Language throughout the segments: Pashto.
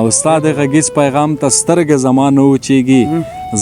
او ستا د غږیز پیغام ته سترګې زما نه وچیږي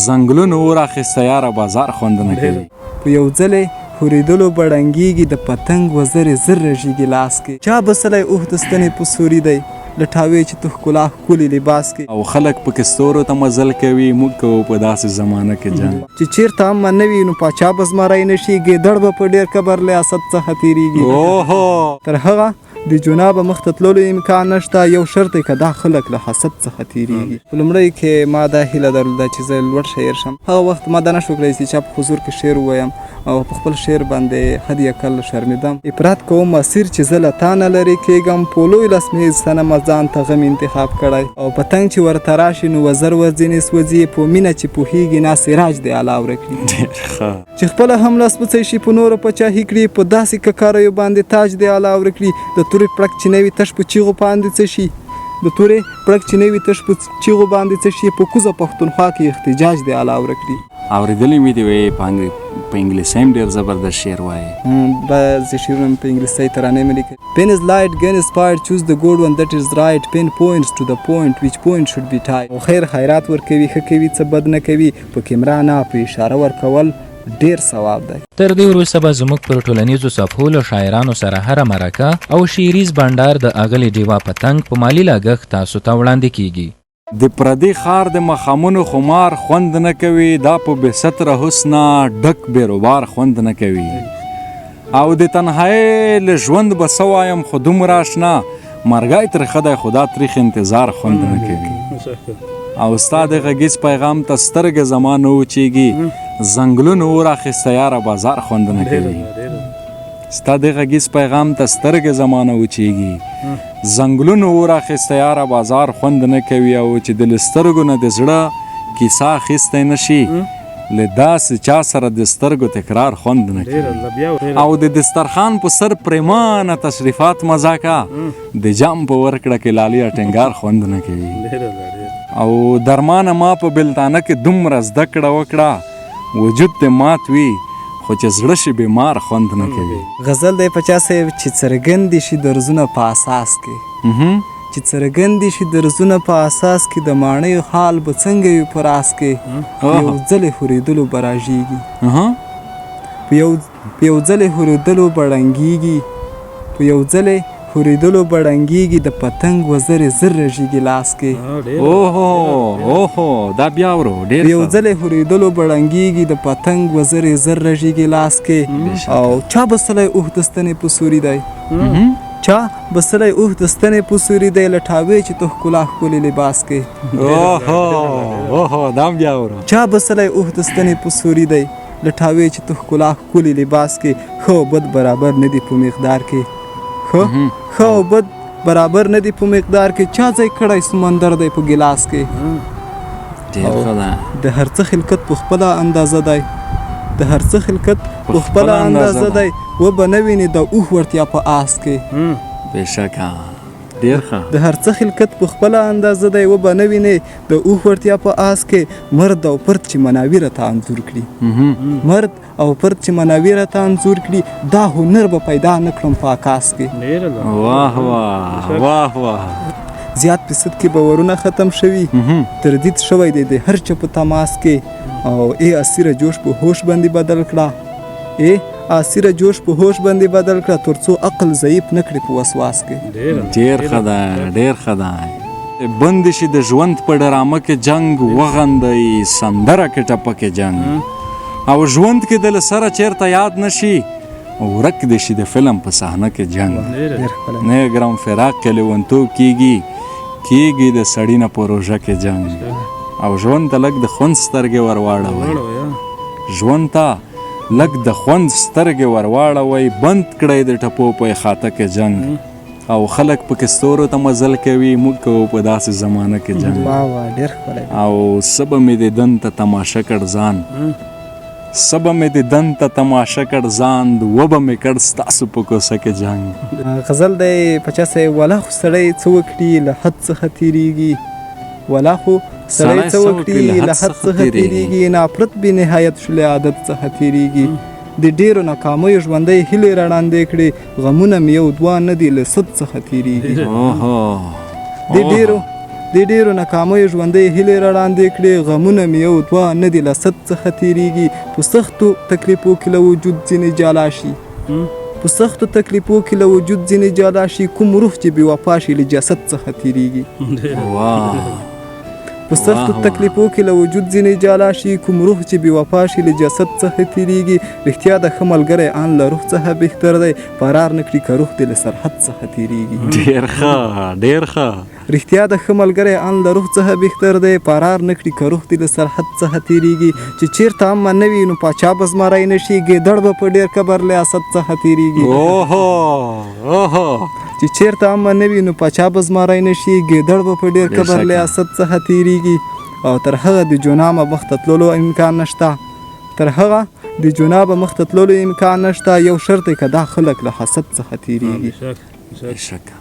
ځنګلونه اور اخیسته یاره بازار خوند نه کوي په یو ځلې هورېدلو بړنګېږي د پتنګ وزرې زر رژېږي لاس کې چا بسلی اوښ د ستنې په سوري دی لټاوې چې تو ښکلا ښکلي لباس کې او خلک پکې ستورو ته مزل کوي موږ کوو په داسې زمانه کې جنګ چې چیرته امن نه وي نو پاچا به زمری نه شي ګیدړ به په ډېر کبر له اسد څخه تېرېږي اوهو تر هغه د جنابه مخ ته تللو امکان نشته یو شرط دی که دا خلک له حسد څخه تېرېږي په لومړی کې ما دا هیله درلوده چې زه لوړ شاعر شم هغه وخت ما دا نشو کړی چې چا په حضور کې شعر ووایم او په خپل شعر باندې حد اقل شرمېدم افراد کوم مسیر چې زه له تا نه لرې کېږم په لوی لسمیز صنمه ځان ته غم انتخاب کړی او پتنګ چې ورته راشي نو وزر ورځینې سوځي په مینه چې پوهېږي نه سراج دی الله ورکړي چې خپله هم لاس پڅی شي په نورو پاچاهي کړي په داسې ککاریو باندې تاج دی الله ورکړي د تورې پړک چې نه وي تش په چیغو باندې څه شي د تورې پړک چې نه وي تش په چیغو باندې څه شي په کوزه پښتونخوا کې احتجاج دی الله ورکړي اورېدلی مې دي وایي په انګلیسي هم ډېر زبردست شعر وایي بعضې شعرونه مې په انګلیسۍ ترانې مې لیکلي Pen is light, gun is fired, choose the good one that is right. Pen points to the point, which point should be tied. او خیر خیرات ورکوي ښه کوي څه بد نه کوي په کیمرا نه په اشاره ورکول ډیر ثواب دی تر دې وروسته به زموږ پر ټولنیزو صفحو له شاعرانو سره هره مرکه او شعریز بنډار د اغلې ډیوا پتنګ په مالي لګښت تاسو ته وړاندې کیږي د پردي ښار د مخامونو خمار خوند نه کوي دا په بې ستره حسنه ډک بیروبار خوند نه کوي او د تنهایۍ له ژوند به څه وایم خو دومره اشنا مرګی ترخه دی خو دا تریخ انتظار خوند نه کوي او ستا د غږیز پیغام ته سترګې زما نه وچیږي ځنګلونه اور اخیسته یاره بازار خوند نه کوي ستا د غږیز پیغام ته سترګې زما نه وچیږي ځنګلونه اور اخیسته یاره بازار خوند نه کوي او چې د له سترګو نه د زړه کیسه اخیستی نه شي له داسې چا سره د سترګو تکرار خوند نه کوي او د دسترخوان په سر پریمانه تشریفات مزه کا د جام په ورکړه کې لالي ټینګار خوند نه کوي او درمانه ما په بلتانه کې دومره زده کړه وکړه وجود دې مات وي خو چې زړه شي بیمار خوند نه کوي غزل دی په چا صاحب چې څرګندې شي درزونه په اساس کې چې څرګندې شي درزونه په اساس کې د ماڼیو حال به څنګه وي په راس کې یو ځلې هورېدلو به راژېږي په یو ځلې هورېدلو به ړنګېږي په یو ځلې هورېدلو به ړنګېږي د پتنګ وزرې زر رژېږي لاس کې اوهو دا بیا ورو ډېر په یو ځلې هورېدلو به ړنګېږي د پتنګ وزرې زر رژېږي لاس کې او چا بسلی اوښ د ستنې په سوري دی چا بسلی اوښ د ستنې په سوري دی لټاوې چې تو ښکلا ښکلي لباس کې اوهو دا بیا ورو چا بسلی اوښ د ستنې په سوري دی لټاوې چې تو ښکلا ښکلي لباس کې ښه بد برابر نه دي په مقدار کې ښه او بد برابر نه دي په مقدار کې چا ځای کړی سمندر دی په ګلاس کې د هر څه خلقت په خپله اندازه دی د هر څه خلقت په خپله اندازه دی و به نه ویني د اوښ وړتیا په آس کې بېشکه ډېر ښه د هر څه خلقت په خپله اندازه دی و به نه وینې د اوښ وړتیا په آس کې مرد او پرد چې مناویره ته انځور کړي مرد او پرد چې مناویره ته انځور کړي دا هنر به پیدا نه کړم په عکاس کې واه واه واه واه زیات فیصد کې باورونه ختم شوي تردید شوی دی د هر چا په تماس کې او ای اسیره جوش په هوش باندې بدل کړه اسیره جوش په هوش باندې بدل کړه تر څو عقل ضعیف نه کړي په وسواس کې ډېر ښه دی ډېر ښه دی بند شي د ژوند په ډرامه کې جنګ وغندئ سندره کې ټپه کې جنګ او ژوند کې د له سره چېرته یاد نه شي ورک دې شي د فلم په صحنه کې جنګ نه ګرام فراق کې لیونتوب کېږي د سړي نه په روژه کې جنګ او ژوند ته لږ د خوند سترګې ورواړوئ ژوند ته لږ د خوند سترګې ورواړوئ بند کړئ د ټپو په احاطه کې جنګ او خلک پکې ستورو ته مزل کوي موږ کوو په داسې زمانه کې جنګ او څه به مې د دن ته تماشه کړ ځان څه به مې د دن ته تماشه کړ ځان و به مې کړ ستاسو په کوڅه کې جنګ غزل دی په چا صاحب ولا خو سړی څه وکړي له حد څخه تېرېږي ولا خو سړی څه وکړي له حد څخه تېرېږي نافرت بې نهایت شو له عادت څخه تېرېږي د ډېرو ناکامیو ژوندی هیلې راړاندې کړې غمونه مې یو دوه نه دي له صد څخه تېرېږي د ډېرو ناکامیو ژوندۍ هیلې راړاندې کړې، غمونه مې یو دوه نه دي له صد څخه تېرېږي، په سختو تکلیفو کې له وجود ځینې جلا شي، په سختو تکلیفو کې له وجود ځینې جلا شي، کوم روح چې بې وفا شي له جسد څخه تېرېږي. په سختو تکلیفو کې له وجود ځینې جلا شي، کوم روح چې بې وفا شي له جسد څخه تېرېږي. رښتیا د ښه ملګری ان له روح څخه بهتر دی، فرار نه کړي که روح دې له سرحد څخه تېرېږي. ډېر ښه ډېر ښه. رښتیا د ښه ملګری ان له روح څخه بهتر دی، فرار نه کړي که روح دې له سرحد څخه تېرېږي. چې چېرته امن نه وي نو پاچا به زمری نه شي، ګیدړ به په ډېر کبر له اسد څخه تېرېږي. اوهو چې چېرته امن نه وي نو پاچا به زمری نه شي، ګیدړ به په ډېر کبر له اسد څخه تېرېږي. او تر هغه د جنابه مخ ته تللو امکان نشته، تر هغه د جنابه مخ ته تللو امکان نشته، یو شرط دی که دا خلک له حسد څخه تېرېږي. بېشکه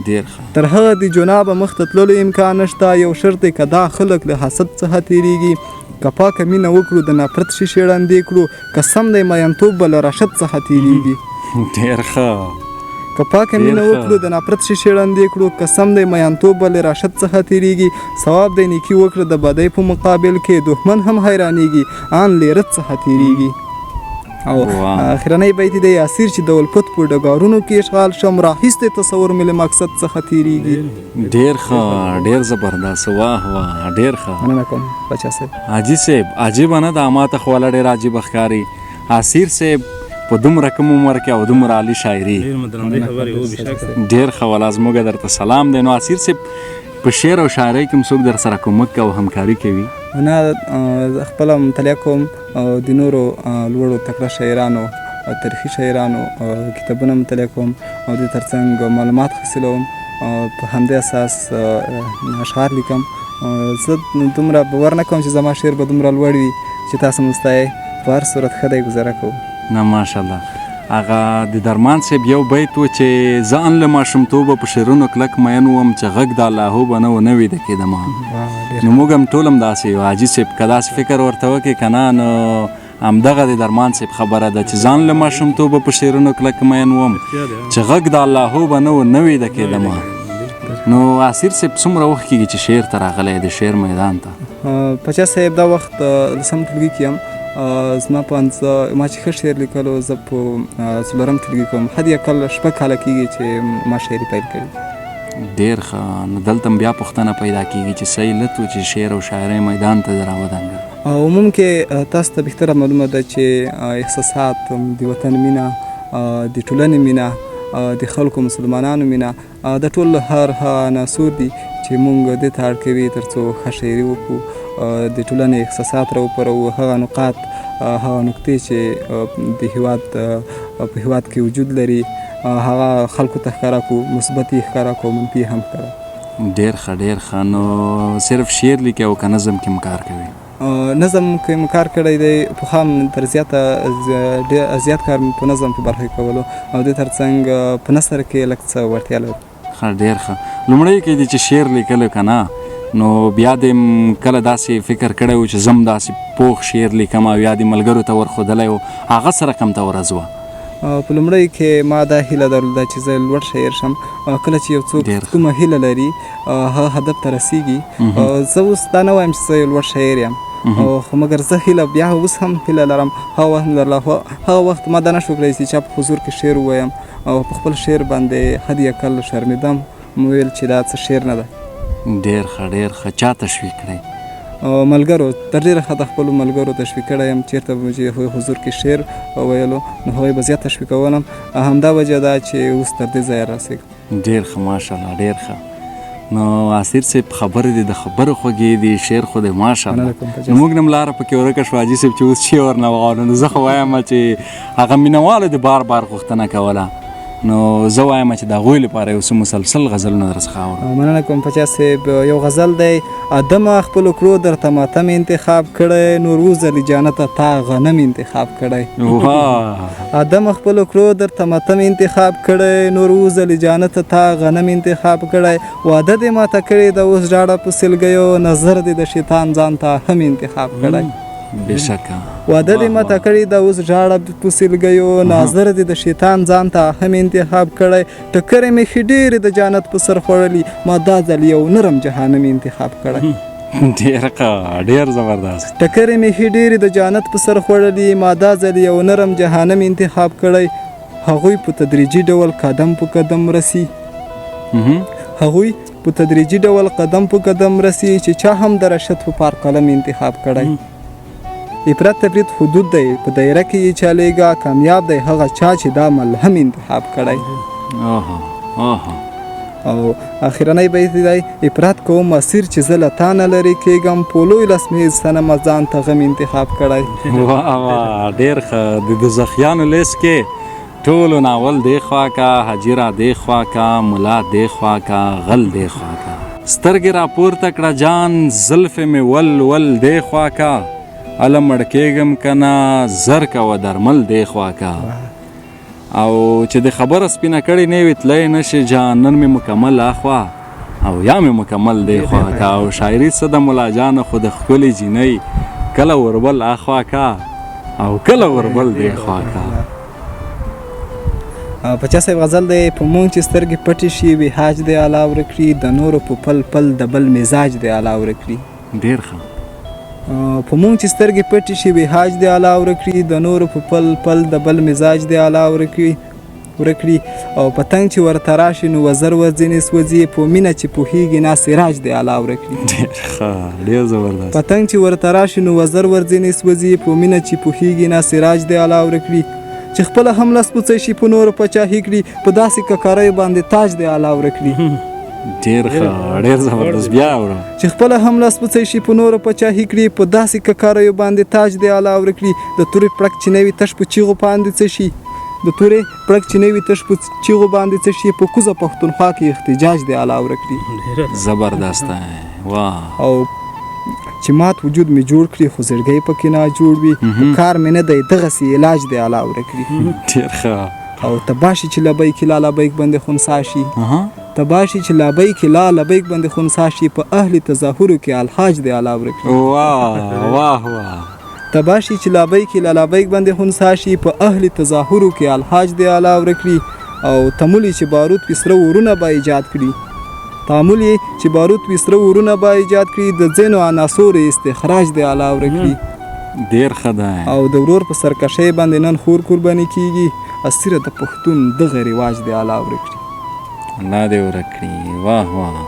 ډېر ښه. تر هغه د جنابه مخ ته تللو امکان نشته، یو شرط دی که دا خلک له حسد څخه تېرېږي. که پاکه مینه وکړو د نفرت شیشې ړندې کړو، قسم دی مینتوب به له رشد څخه تېرېږي. ډېر ښه. که پاکه مینه وکړو د نفرت شیشې ړندې کړو، قسم دی مینتوب به له رشد څخه تېرېږي. ثواب دی نیکي وکړه د بدۍ په مقابل کې، دښمن هم حیرانېږي ان له رد څخه تېرېږي. او اخرنی بیت دی اسیر چې د الفت په ډګارونو کې اشغال شم، راهیستی تصور مې له مقصد څخه تېرېږي. ډېر ښه ډېر زبردست. واه واه ډېر ښه. مننه کوم بچا صاحب. حاجي صاحب عجیبه نه ده، ماته خو والا ډېر عجیبه ښکاري. اسیر صاحب په دومره کم عمر کې او دومره عالي شاعري، ډېر ښه. والا زموږ درته سلام دی. نو اسیر صاحب په شعر او شاعرۍ کې هم څوک در سره کومک او همکاري کوي؟ نه خپله مطالعه کوم او د نورو لوړو تکړه شاعرانو تاریخي شاعرانو کتابونه مطالعه کوم او د ترڅنګ معلومات حاصلوم، په همدې اساس اشعار لیکم. زه دومره باور نه کوم چې زما شعر به دومره لوړ وي چې تاسو مستایي. په هر صورت ښه دی ګزاره کوو. نه ماشاءالله. هغه د درمان صاحب یو بیت و چې زه ان له ماشومتوبه په شعرونو کلک مین وم، چې غږ د الله به نه و نه ویده کېدمه. نو موږ هم ټول هم داسې یو حاجي صاحب که داسې فکر ورته وکړې که نه، نو همدغه د درمان صاحب خبره ده چې ځان له ماشومتوبه په شعرونو کلک مین وم، چې غږ د الله به نه و نه ویده کېدمه. نو اسیر صاحب څومره وخت کېږي چې شعر ته راغلی د شعر میدان ته؟ پچا صاحب دا وخت لسم ټولګي کې یم. زما په ما چې ښه شعر لیکلو زه په څلورم ټولګي کې وم. حد اقل شپږ کاله کېږي چې ما شاعري پیل کړې. ډېر ښه. نو دلته بیا پوښتنه پیدا کېږي چې څه علت و چې شعر او شاعرۍ میدان ته راودانګل؟ عموم کې تاسو ته بهتره معلومه ده چې احساسات، د وطن مینه، د ټولنې مینه، د خلکو مسلمانانو مینه، د ټول هر عناصر دي چې موږ دې ته اړ کوي تر څو ښه شاعري وکړو، د ټولنې احساسات راوپاروو، هغه نقاط هغه نقطې چې د هیواد په هیواد کې وجود لري هغه خلکو ته ښکاره کړو، مثبت یې ښکاره کړو، منفي هم ښکاره. ډېر ښه ډېر ښه. نو صرف شعر لیکي او که نظم کې هم کار کوي؟ نظم کې مې کار کړی دی، پخوا م تر زیاته زیات کار مې په نظم په برخه کې کولو او دې ترڅنګ په نثر کې لږ څه وړتیا لرم. ښه ډېر ښه. لومړی کې دې چې شعر لیکلو که نه، نو بیا دې کله داسې فکر کړی و چې زم داسې پوخ شعر لیکم او یا دې ملګرو ته ورښودلی و، هغه سره کمته ورځ وه؟ په لومړی کې ما دا هیله درلوده چې زه لوړ شاعر شم. کله چې یو څوک کومه هیله لري هغه هدف ته رسیږي. زه اوس دا نه وایم چې زه یو لوړ شاعر یم، خو مګر زه هیله بیا اوس هم هیله لرم. هغه وخت ما دا نه شو کړی چې چا په حضور کې شعر ووایم او په خپل شعر باندې حد اقل شرمېدم، مې ویل چې دا څه شعر نه ده. ډېر ښه ډېر ښه. چا تشویق کړی؟ ملګرو تر ډېره ښه د خپلو ملګرو تشویق کړی یم. چېرته به چې هغوی حضور کې شعر ویلو نو هغوی به زیات تشویقولم. همدا وجه ده چې اوس تر دې ځایه رسېږم. ډېر ښه ماشاءالله ډېر ښه. نو اسیر صاحب خبرې دي د خبرو خوږې دي، شعر خو دی ماشاءالله. نو موږ نه هم لاره پکې ورکه شوه حاجي صاحب چې اوس شعر ورنه وغواړو. نو زه خو وایم چې هغه مینهوالو دې بار بار غوښتنه کوله، نو زه وایم چې د هغوی لپاره یو څه مسلسل غزلونه درڅخه اورم. مننه کوم پچا صاحب. یو غزل دی: آدمه خپلو کړو درته ماتم انتخاب کړی، نور وځلې جانته تا غنم انتخاب کړی. آدمه خپلو کړو درته ماتم انتخاب کړی، نور وځلې جانته تا غنم انتخاب کړی. واده دې ماته کړې د اوس ژاړه په سلګیو، نظر دې د شیطان ځان ته هم انتخاب کړی. بېشکه واده دې ماته کړې ده اوس ژاړه په سیلګیو ناظر دې د شیطان ځان ته هم انتخاب کړی ټکرې مې ښې ډېرې د جانت په سر خوړلي ما دا ځل یو نرم جهانم انتخاب کړی ډېر زبردست ټکرې مې ښې ډېرې د جانت په سر خوړلي ما دا ځل یو نرم جهانم انتخاب کړی هغوی په تدریجي ډول قدم په قدم رسی هغوی په تدریجي ډول قدم په قدم رسی چې چا هم د رشد په پار قلم انتخاب کړی افراط تفرید حدود دی په دایره کې یې چلیږه کامیاب دی هغه چا چې دا ملهم انتخاب کړی او اخرنی بیت دی افراط کوم مسیر چې زه له تا نه لرې کېږم په لوی لسمیز صنمه ځان ته غم انتخاب کړی واه ډېر ښه د دوزخیانو لیست کې ټولو ناول دی خوا کا حجیره دی خوا کا ملا دی خوا کا غل دی خوا کا سترګې راپورته کړه جان زلفې مې ول ول دی خوا کا اله مړ کېږم که نه زر کوه درمل دی خوا کا او چې د خبره سپینه کړې نه وي تللی نه شي جان نن مې مکمل اخوا او یا مې مکمل دی خوا کا او شاعري څه د ملا جانه خو د ښکلې جینۍ کله وربل اخوا کا او کله وربل دی خوا کا پچا صاحب غزل دی په مونږ چې سترګې پټې شي وحاج دی الله ورکړي د نورو په پل پل د بل مزاج دی الله ورکړي ډېر ښه په مونږ چې سترګې پټې شي وحاج دی الله ورکړي د نورو په پل پل د بل مزاج دی الله ورکړي او پتنګ چې ورته راشي نو وزر ورځینې سوځي په مینه چې پوهېږي نه سراج دی الله ورکړي ډېر ښه ډېر زبردست پتنګ چې ورته راشي نو وزر ورځینې سوځي په مینه چې پوهېږي نه سراج دی الله ورکړي چې خپله هم لس پوڅی شي په نورو پاچاهي کړي په داسې ککاریو باندې تاج دی الله ورکړي ډېر ښه ډېر زبردست بیا اورم چې خپله هم لس پوڅی شي په نورو پاچاهي کړي په داسې ککاریو باندې تاج دی الله ورکړي د تورې پړک چې نه وي تش په چیغو باندې څه شي د تورې پړک چې نه وي تش په چیغو باندې څه شي په کوزه پښتونخوا کې احتجاج دی الله ورکړي زبردست واه او چې مات وجود می جوړ کړي خو زړګی پکې نه جوړ وي کار مې نه دی دغسې علاج دی الله ورکړي ډېر ښه او تباشي چې لبیک لا لبیک باندې خونسا شي تباشي چې لبیک لا لبیک باندې خونسا شي په اهل تظاهرو کې الحاج دی الله ورکړي واه واه واه تباشي چې لبیک لا لبیک باندې خونسا شي په اهل تظاهرو کې الحاج دی الله ورکړي او تمولي چې بارود پسره ورونه به ایجاد کړي تعامل چې بارود وسره ورونه به ایجاد کړي د ځینو عناصرو استخراج دی الله ورکړي ډېر ښه دی او د ورور په سرکشۍ باندې نن خور قرباني کیږي اسیره د پښتون دغه رواج دی الله ورکړي الله دې ورکړي واه واه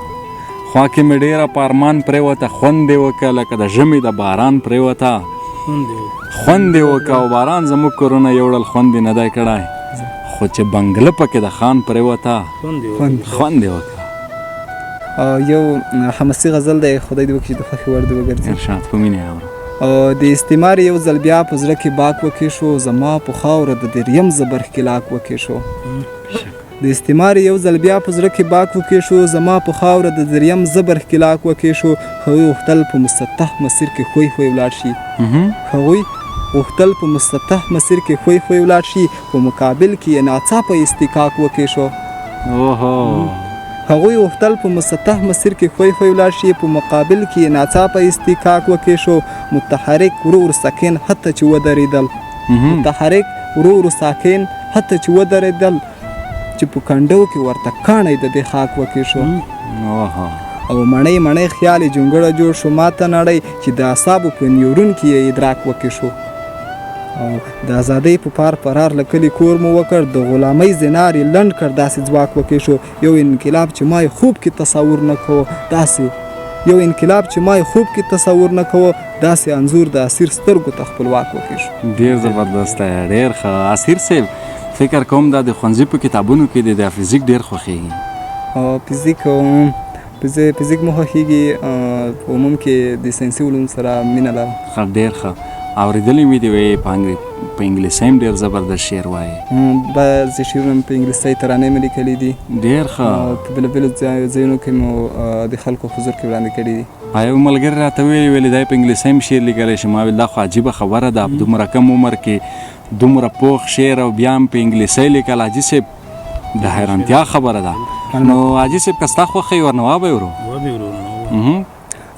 خوا کې مې ډېره په ارمان پرېوته خوند دې وکړه لکه د ژمي د باران پرېوته خوند دې وکړه او باران زموږ کورونه یوړل خوند دې نه دی کړی خو چې بنګله پکې د خان پرېوته خوند دې وکړه یو حماسي غزل دی خدای دې وکړي چې د خوښې وړ دې وګرځي ارشاد په مینې اورم د استعمار یو ځل بیا په زړه کې باک وکې شو زما په خاوره د دریم زبر ښکلاک وکې شو د استعمار یو ځل بیا په زړه کې باک وکې شو زما په خاوره د دریم زبر ښکلاک وکې شو هغوی غوښتل په مسطح مسیر کې خوی خوی ولاړ شي هغوی غوښتل په مسطح مسیر کې خوی خوی ولاړ شي په مقابل کې یې ناڅاپه استکاک وکې شو هغوی غوښتل په مسطح مسیر کې خوی خوی ولاړ شي په مقابل کې یې ناڅاپه استکاک وکې شو متحرک ورو ورو ساکن حتی چې ودرېدل متحرک ورو ورو ساکن حتی چې ودرېدل چې په کنډو کې ورته کاڼی د دې خاک وکې شو او مڼۍ مڼۍ خیال یې جونګړه جوړ شو ماته نړۍ چې د اعصابو په نیورون کې یې ادراک وکې شو او د ازادۍ په پار فرار له کلي کور مو وکړ د غلامۍ زنار یې لنډ کړ داسې ځواک وکې شو یو انقلاب چې ما یې خوب کې تصور نه کوه داسې یو انقلاب چې ما یې خوب کې تصور نه کوه داسې انځور د اسیر سترګو ته خپلواک وکې شو ډېر زبردست دی ډېر ښه اسیر صاحب فکر کوم دا د ښوونځي په کتابونو کې د فزیک ډېر خوښېږي فزیک مو خوښېږي په عموم کې د ساینسي علوم سره مینه لرم ډېر ښه اورېدلی مې دي وایي په انګلیسۍ هم ډېر زبردست شعر وایي بعضې شعرونه په انګلیسۍ ترانې مې لیکلي دي ډېر ښه په بېلابېلو ځایونو کې مو د خلکو حضور کې وړاندې کړي دي یو ملګري راته ویلي دی په انګلیسۍ هم شعر لیکلی شي ما ویل دا خو عجیبه خبره ده په دومره کم عمر کې دومره پوخ شعر او بیا هم په انګلیسۍ لیکل حاجي صاحب د حیرانتیا خبره ده نو حاجي صاحب که ستا خوښه وي ورنه وابه ورو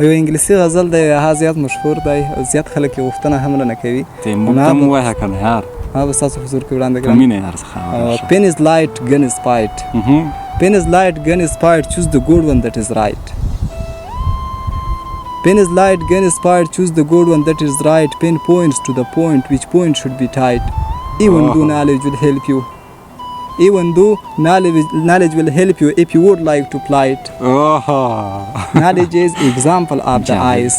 یو انګلیسي غزل دی هغه زیات مشهور دی او زیات خلک یې غوښتنه هم رانه کوي ته موږ ته مو وایه که نه یار هغه به ستاسو حضور کې وړاندې په کړم. مینه یار څخه Pen is light, gun is spite. Pen is light, gun is spite. Choose the good one that is right. Pen is light, gun is spite. Choose the good one that is right. Pen points to the point, which point should be tight. Even though knowledge will help you. Even though knowledge will help you if you would like to apply it. Knowledge is example of the eyes.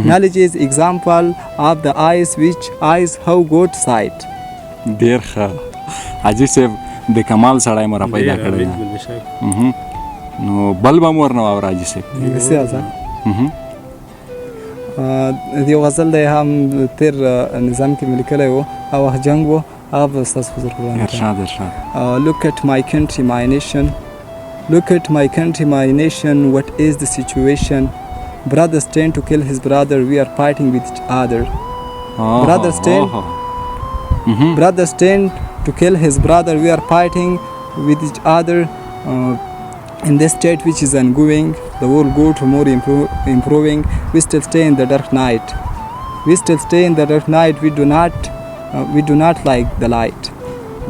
Knowledge is example of the eyes, which eyes have got sight. ډېر ښه حاجي صاحب د کمال سړی مو را پیدا کړی دی نو بل به مو ورنه واوره حاجي صاحب انګلیسي غزل یو غزل دی هم تیر نظام کې مې لیکلی و او وخت جنګ و هغه به ستاسو حضور کې وړاندې کړم. ارشاد ارشاد Look at my country, my nation. Look at my country, my nation. What is the situation? Brothers tend to kill his brother. We are fighting with each other. Brothers tend to kill his brother. We are fighting with each other. In this state which is ongoing, the world go to more improving. We still stay in the dark night. We still stay in the dark night. We do not like the light.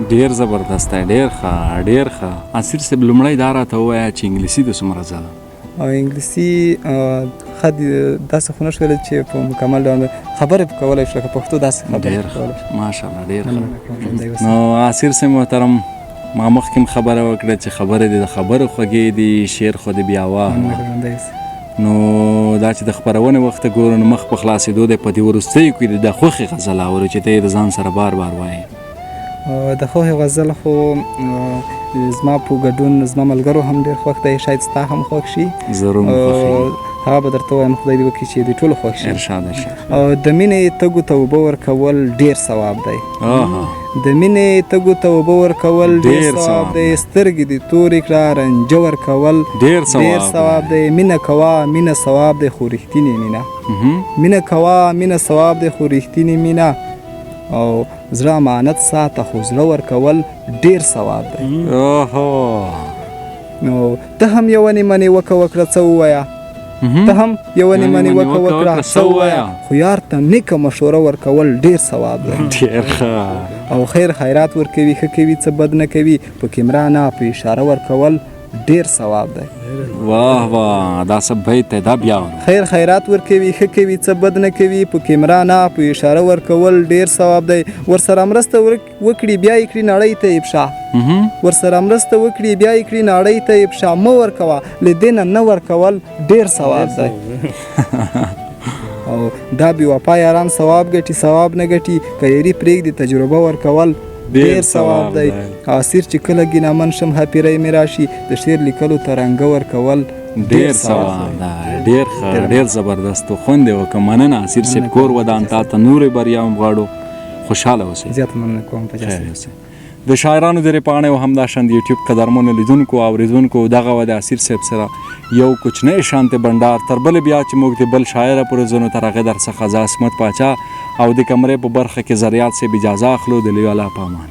ډېر زبردست دی ډېر ښه ډېر ښه اصیر صاحب لومړی دا راته ووایه چې انګلیسي د څومره زده او انګلیسي ښه داسې خو نه شول چې په مکمل ډول خبرې پې کولی شو لکه پښتو داسې خبرې ډېر پې کولی ښه ماشاءالله ډېر ښه شو. نو اصیر صاحب محترم ما مخکې هم خبره وکړه چې خبرې دي د خبرو خوږې دي شعر خو د بیا واه نو دا چې د خپرونې وخت ګورو نو مخ په خلاصېدو دی په دې وروستیو کې د خوښې غزل اورو چې ته یې د ځان سره بار بار وایې د خوښې غزل خو زما په ګډون زما ملګرو هم ډېر خوښ دی شاید ستا هم خوښ شي ضرور مو خوښېږي هغه به درته وایم خدای دې وکړي چې د ټولو خوښ شي ارشاد ارشاد او د مینې تږو ته اوبه ورکول ډېر ثواب دی د مینې تږو ته اوبه ورکول ډېر ثواب دی سترګې دې تورې کړه رنجه ورکول ډېر ثواب دی مینه کوه مینه ثواب دی خو رښتینې مینه مینه کوه مینه ثواب دی خو رښتینې مینه او زړه امانت ساته خو زړه ورکول ډېر ثواب دی نو ته هم یوه نیمه نیوکه وکړه څه ووایه ته هم یوه نیمه نیوکه وکړه څه ووایه خو یار ته نیکه مشوره ورکول ډېر ثواب دی ډېر ښه او خیر خیرات ورکوي ښه کوي څه بد نه کوي په کیمرا نه په اشاره ورکول ډېر ثواب دی واه واه دا څه بیت دی دا بیا خیر خیرات ورکوي ښه کوي څه بد نه کوي په کیمرا نه په اشاره ورکول ډېر ثواب دی ورسره مرسته وکړي بیا یې کړي نړۍ ته یې پښه ورسره مرسته وکړي بیا یې کړي نړۍ ته یې پښه مه ورکوه له دې نه نه ورکول ډېر ثواب دی او دا بې وفا یاران ثواب ګټي ثواب نه ګټي که یاري پرېږدي تجربه ورکول ډېر ثواب دی اسیر چې کله ګینامن شم هاپیری مې راشي د شعر لیکلو ته رنګه ورکول ډېر ثواب دی ډېر ښه ډېر زبردست خوند یې وکړه مننه اسیر صاحب کور ودان تا ته نورې بریا هم غواړو خوشحاله اوسئ زیاته مننه کوم په جاسي د شاعرانو د ریپاڼې او همداشان د یوټیوب قدرمنو لیدونکو او اورېدونکو دغه و د اسیر صاحب سره یو کوچنی شانتې بنډار تر بلې بیا چې موږ د بل شاعره پورې ځو نو تر هغې در څخه زه عصمت پاچا او د کمرې په برخه کې زریات صاحب اجازه اخلو د لیو الله په امان